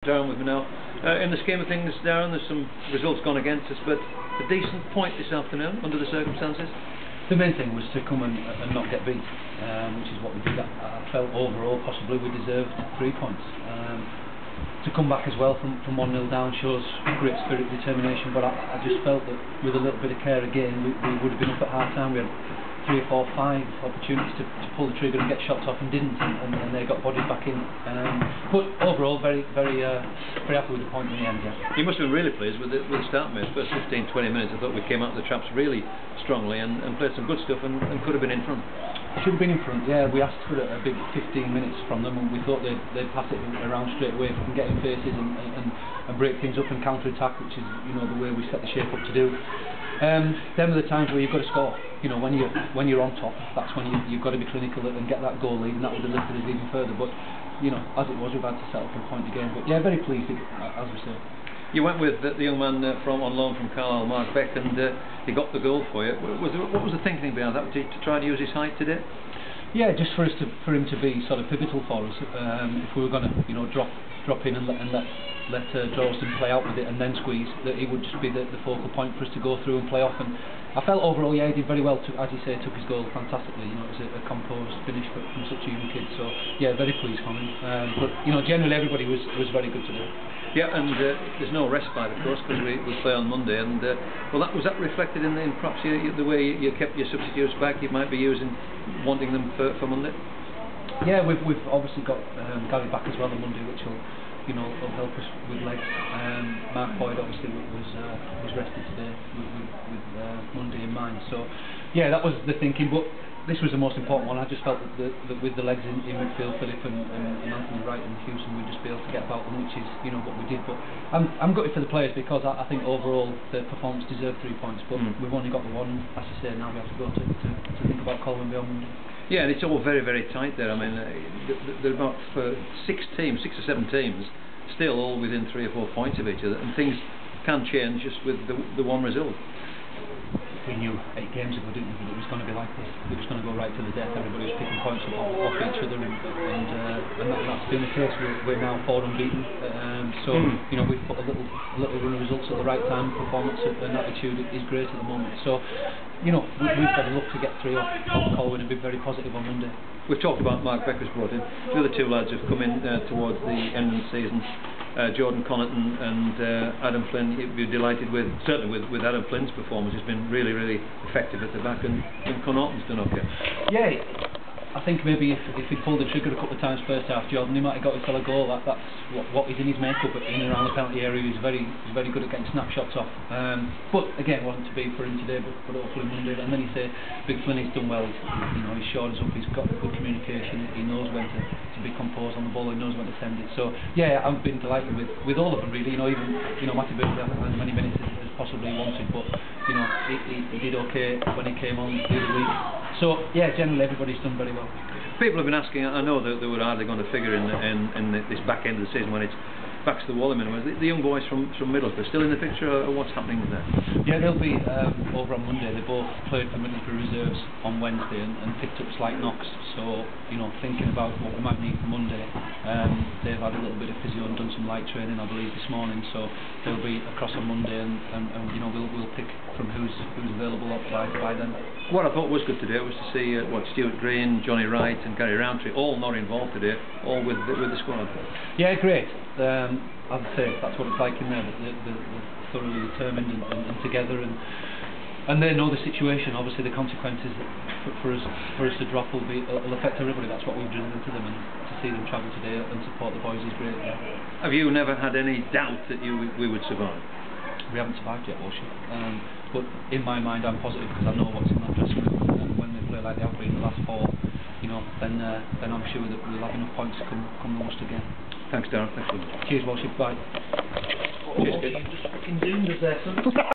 Darren with me now. In the scheme of things, Darren, there's some results gone against us, but a decent point this afternoon under the circumstances. The main thing was to come and not get beat, which is what we did. I felt overall possibly we deserved 3 points. To come back as well from 1-0 down shows great spirit, determination, but I just felt that with a little bit of care again we would have been up at half time. We had 3 or 4, 5 opportunities to pull the trigger and get shots off and didn't, and they got bodied back in. But overall very happy with the point in the end. Yeah. You must have been really pleased with the start, mate. First 15-20 minutes I thought we came out of the traps really strongly and played some good stuff and could have been in front. Should have been in front, yeah. We asked for a big 15 minutes from them, and we thought they'd pass it around straight away if we can get in faces and break things up and counter-attack, which is the way we set the shape up to do. Them are the times where you've got to score. When you're on top, that's when you've got to be clinical and get that goal lead, and that would have lifted us even further. But as it was, we've had to settle for a point again. But yeah, very pleased, as we say. You went with the young man on loan from Carlisle, Mark Beck, and he got the goal for you. What was the thinking behind that? To try to use his height today? Yeah, just for him to be sort of pivotal for us. If we were going to drop in and let Droylsden play out with it and then squeeze, that he would just be the focal point for us to go through and play off. And I felt overall, yeah, he did very well. As you say, took his goal fantastically. It was a composed finish from such a young kid. So yeah, very pleased for him. But generally everybody was very good today. Yeah, and there's no respite, of course, because we play on Monday. And well, was that reflected in perhaps the way you kept your substitutes back? You might be wanting them for Monday. Yeah, we've obviously got Gary back as well on Monday, which will help us with legs. Mark Boyd obviously was rested today with Monday in mind. So yeah, that was the thinking. But this was the most important one. I just felt that with the legs in midfield, Philip and Anthony Wright and Houston would just be able to get about them, which is what we did. But I'm gutted for the players because I think overall the performance deserved 3 points. But we've only got the one. As you say, now we have to go to think about Colwyn on Monday. Yeah, and it's all very tight there. I mean, there are about 6 or 7 teams still all within 3 or 4 points of each other, and things can change just with the one result. We knew 8 games ago, didn't we, that it was going to be like this. It was going to go right to the death. Everybody was picking points up off each other, and that's been the case. We're now 4 unbeaten. So we've put a little run of results at the right time. Performance and attitude is great at the moment. So we've got to look to get 3 off Colwyn and be very positive on Monday. We've talked about Mark Becker's brought in. The other 2 lads have come in towards the end of the season. Jordan Connaughton and Adam Flynn. You'd be delighted certainly with Adam Flynn's performance. He's been really effective at the back, and Connaughton's done okay. Yeah, I think maybe if he'd pulled the trigger a couple of times first half, Jordan, he might have got his a goal. That's what is in his makeup, but in and around the penalty area he's very good at getting snapshots off. But again, wasn't to be for him today, but hopefully Monday. And then you say Big Flynn, he's done well. He's shored us up. He's got good communication. He knows when to be composed on the ball. He knows when to send it. So yeah, I've been delighted with all of them really. Even Matty Bird had as many minutes as possibly wanted, but he did okay when he came on the other week. So yeah, generally everybody's done very well. People have been asking. I know that they were hardly going to figure in this back end of the season when it's backs to the wall in many ways. The young boys from Middlesbrough still in the picture, or what's happening there? Yeah, they'll be over on Monday. They both played for Middlesbrough reserves on Wednesday and picked up slight knocks. So thinking about what we might need for Monday, they've had a little bit of physio and done some light training, I believe, this morning. So they'll be across on Monday, and we'll pick from who's available by then. What I thought was good today was to see Stuart Green, Johnny Wright and Gary Roundtree all not involved today, all with the squad. Yeah, great. As I say, that's what it's like in there. They're thoroughly determined and together, and they know the situation. Obviously, the consequences for us to drop will affect everybody. That's what we've driven into them, and to see them travel today and support the boys is great. Yeah. Have you never had any doubt that we would survive? We haven't survived yet, Walsh. But in my mind, I'm positive because I know what's in that dressing room. When they play like they have been the last 4, then I'm sure that we'll have enough points to come the worst again. Thanks, Darren. Thanks. Cheers, Walsh. Bye. Cheers, kid. Just fucking doomed us there, son.